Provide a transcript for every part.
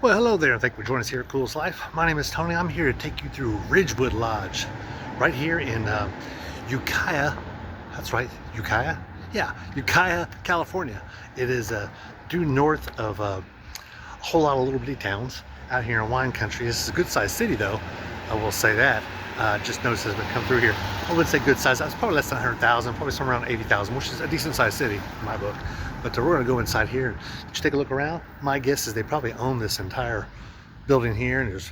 Well, hello there, and thank you for joining us here at Coolest Life. My name is Tony. I'm here to take you through Ridgewood Lodge, right here in Ukiah. That's right, Ukiah? Yeah, Ukiah, California. It is due north of a whole lot of little bitty towns out here in wine country. This is a good-sized city, though. I will say that. Just noticed as we come through here. I wouldn't say good size. That's probably less than 100,000, probably somewhere around 80,000, which is a decent-sized city in my book. But we're going to go inside here and just take a look around. My guess is they probably own this entire building here, and there's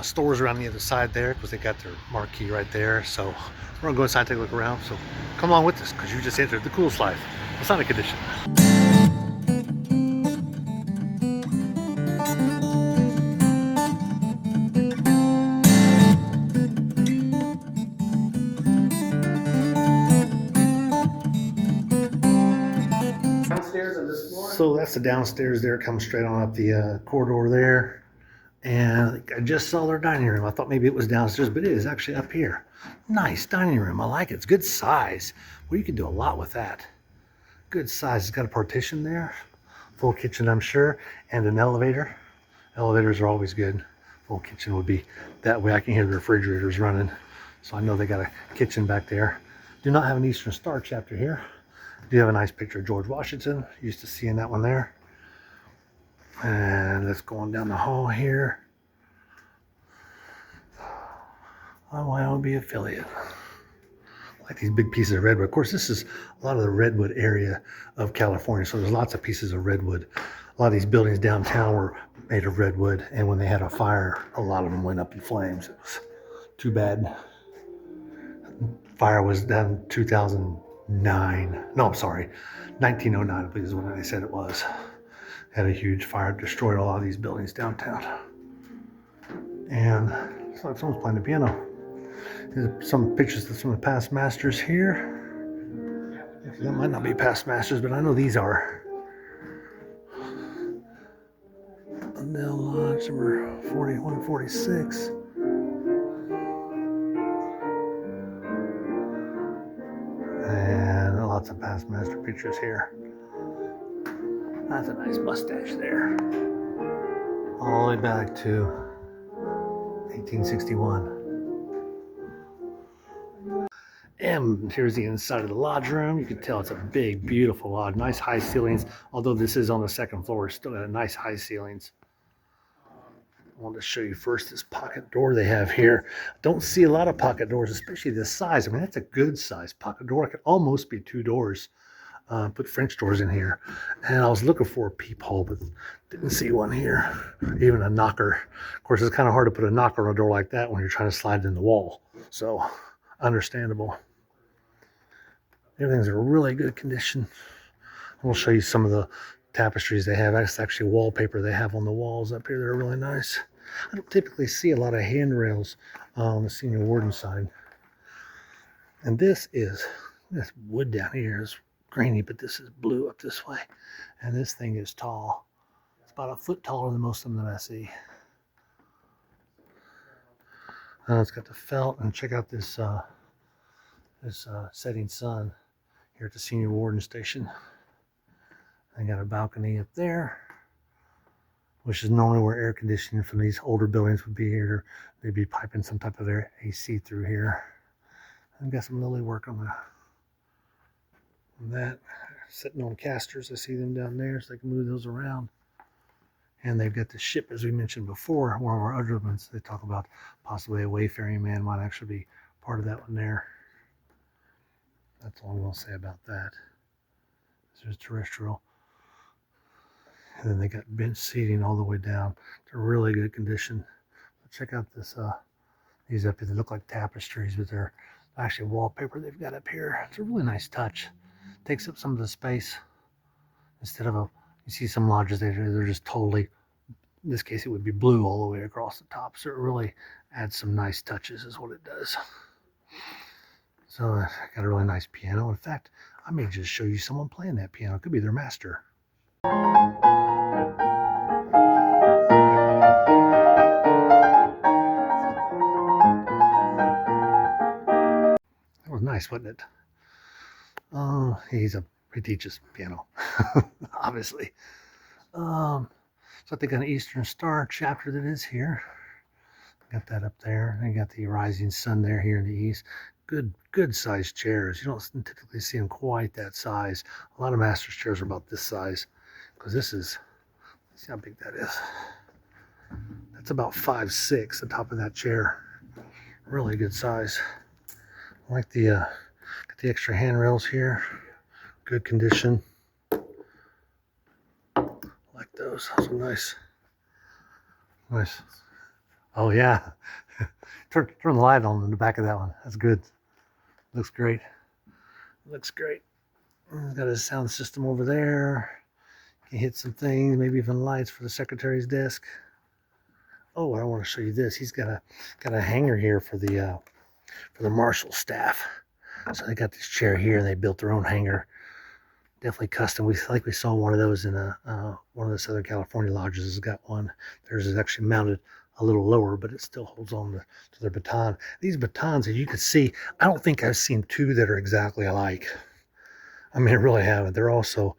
stores around the other side there because they got their marquee right there. So we're going to go inside and take a look around. So come along with us because you just entered the Coolest Life, Masonic edition. Downstairs on this floor? So that's the downstairs there. Comes straight on up the corridor there. And I just saw their dining room. I thought maybe it was downstairs, but it is actually up here. Nice dining room. I like it. It's good size. Well, you can do a lot with that. Good size. It's got a partition there. Full kitchen, I'm sure, and an elevator. Elevators are always good. Full kitchen would be that way. I can hear the refrigerators running, so I know they got a kitchen back there. Do not have an Eastern Star chapter here. Do have a nice picture of George Washington. Used to seeing that one there. And let's go on down the hall here. YOB affiliate. I like these big pieces of redwood. Of course, this is a lot of the redwood area of California, so there's lots of pieces of redwood. A lot of these buildings downtown were made of redwood, and when they had a fire, a lot of them went up in flames. It was too bad. Fire was done 2009. No, I'm sorry, 1909, I believe is when they said it was. Had a huge fire, destroyed a lot of these buildings downtown. And it's like someone's playing the piano. Here's some pictures of some of the past masters here. That might not be past masters, but I know these are. Abell Lodge number 4146. And lots of past master pictures here. That's a nice mustache there. All the way back to 1861. And here's the inside of the lodge room. You can tell it's a big, beautiful lodge. Nice high ceilings. Although this is on the second floor, it's still got nice high ceilings. I wanted to show you first this pocket door they have here. Don't see a lot of pocket doors, especially this size. I mean, that's a good size pocket door. It could almost be two doors. Put French doors in here, and I was looking for a peephole, but didn't see one here. Even a knocker. Of course, it's kind of hard to put a knocker on a door like that when you're trying to slide it in the wall. So, understandable. Everything's in really good condition. We'll show you some of the tapestries they have. That's actually wallpaper they have on the walls up here. They're really nice. I don't typically see a lot of handrails on the senior warden side. And this wood down here is grainy, but this is blue up this way, and this thing is tall. It's about a foot taller than most of them that I see. It's got the felt, and check out this setting sun here at the senior warden station. I got a balcony up there, which is normally where air conditioning from these older buildings would be here. They'd be piping some type of air AC through here. I've got some lily work on that, sitting on casters. I see them down there, so they can move those around. And they've got the ship, as we mentioned before, one of our other ones. They talk about possibly a wayfaring man might actually be part of that one there. That's all I'm going to say about that. This is terrestrial. And then they got bench seating all the way down to really good condition. But check out this. These up here, they look like tapestries, but they're actually wallpaper they've got up here. It's a really nice touch. Takes up some of the space. Instead of you see some lodges they're just totally, in this case it would be blue all the way across the top. So it really adds some nice touches is what it does. So I got a really nice piano. In fact, I may just show you someone playing that piano. It could be their master. That was nice, wasn't it? He teaches piano, obviously. So I think an Eastern Star chapter that is here. Got that up there. And you got the rising sun there here in the east. Good sized chairs. You don't typically see them quite that size. A lot of master's chairs are about this size, because this is, see how big that is. That's about 5'6", the top of that chair. Really good size. I like got the extra handrails here. Good condition. Like those. Those are nice. Oh yeah. turn the light on in the back of that one. That's good. Looks great. Got his sound system over there. Can hit some things, maybe even lights for the secretary's desk. Oh, I want to show you this. He's got a hanger here for the marshal staff. So they got this chair here, and they built their own hanger. Definitely custom. We saw one of those in one of the Southern California lodges has got one. Theirs is actually mounted a little lower, but it still holds on to their baton. These batons, as you can see, I don't think I've seen two that are exactly alike. I mean, I really haven't. They're also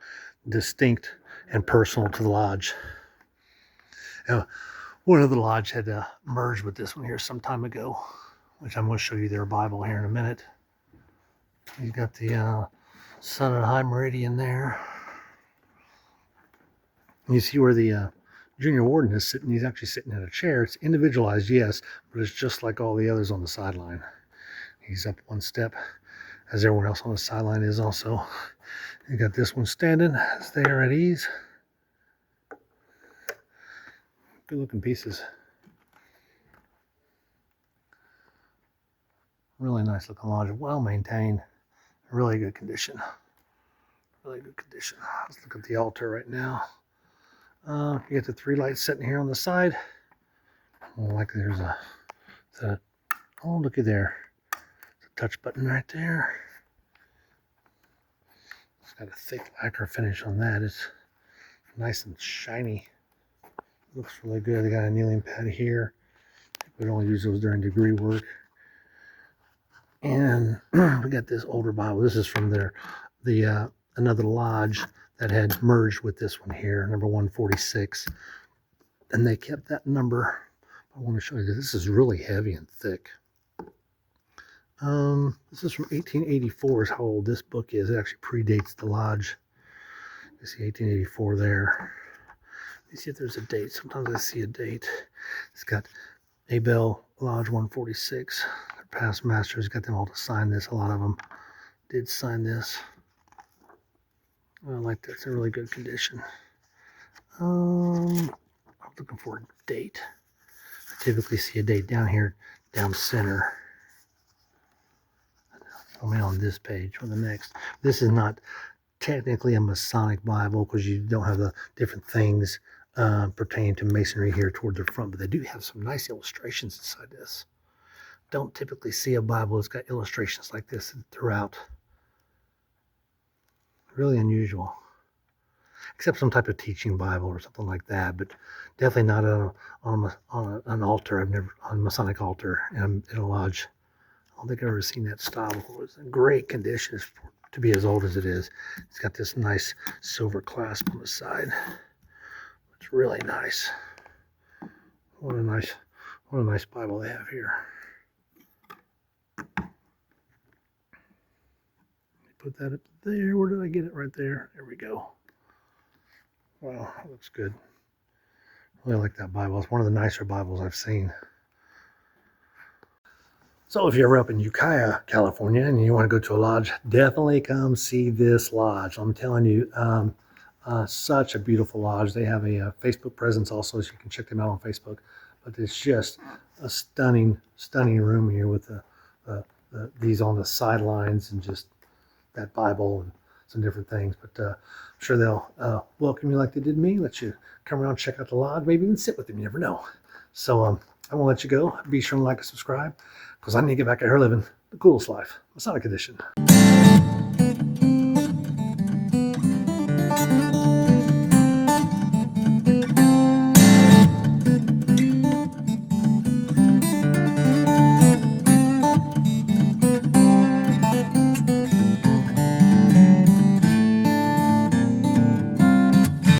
distinct and personal to the lodge. Now, one of the lodge had merged with this one here some time ago, which I'm going to show you their Bible here in a minute. You've got the sun and high meridian there. And you see where the junior warden is sitting. He's actually sitting in a chair. It's individualized, yes, but it's just like all the others on the sideline. He's up one step, as everyone else on the sideline is also. You got this one standing, there at ease. Good looking pieces. Really nice looking lodge, well maintained, really good condition. Let's look at the altar right now. You got the 3 lights sitting here on the side. Like there's oh, looky there. There's a touch button right there. It's got a thick lacquer finish on that. It's nice and shiny. Looks really good. They got a kneeling pad here. We'd only use those during degree work. And we got this older Bible. This is from another lodge that had merged with this one here, number 146. And they kept that number. I want to show you this. This is really heavy and thick. This is from 1884 is how old this book is. It actually predates the lodge. You see 1884 there. Let me see if there's a date. Sometimes I see a date. It's got Abell Lodge 146. Their past masters got them all to sign this. A lot of them did sign this. I like that. It's in really good condition. I'm looking for a date. I typically see a date down here, down center. Only on this page or the next. This is not technically a Masonic Bible because you don't have the different things pertaining to Masonry here toward the front, but they do have some nice illustrations inside this. Don't typically see a Bible that's got illustrations like this throughout. Really unusual. Except some type of teaching Bible or something like that, but definitely not on an altar. I've never, on a Masonic altar in a lodge. I don't think I've ever seen that style before. It's in great condition to be as old as it is. It's got this nice silver clasp on the side. It's really nice. What a nice Bible they have here. Put that up there. Where did I get it? Right there. There we go. Wow, that looks good. Really like that Bible. It's one of the nicer Bibles I've seen. So if you're ever up in Ukiah, California, and you want to go to a lodge, definitely come see this lodge. I'm telling you, such a beautiful lodge. They have a Facebook presence also, so you can check them out on Facebook. But it's just a stunning room here with these on the sidelines and just that Bible and some different things. But I'm sure they'll welcome you like they did me, let you come around, check out the lodge, maybe even sit with them. You never know. So I won't let you go. Be sure to like and subscribe because I need to get back out here living the coolest life, Masonic edition.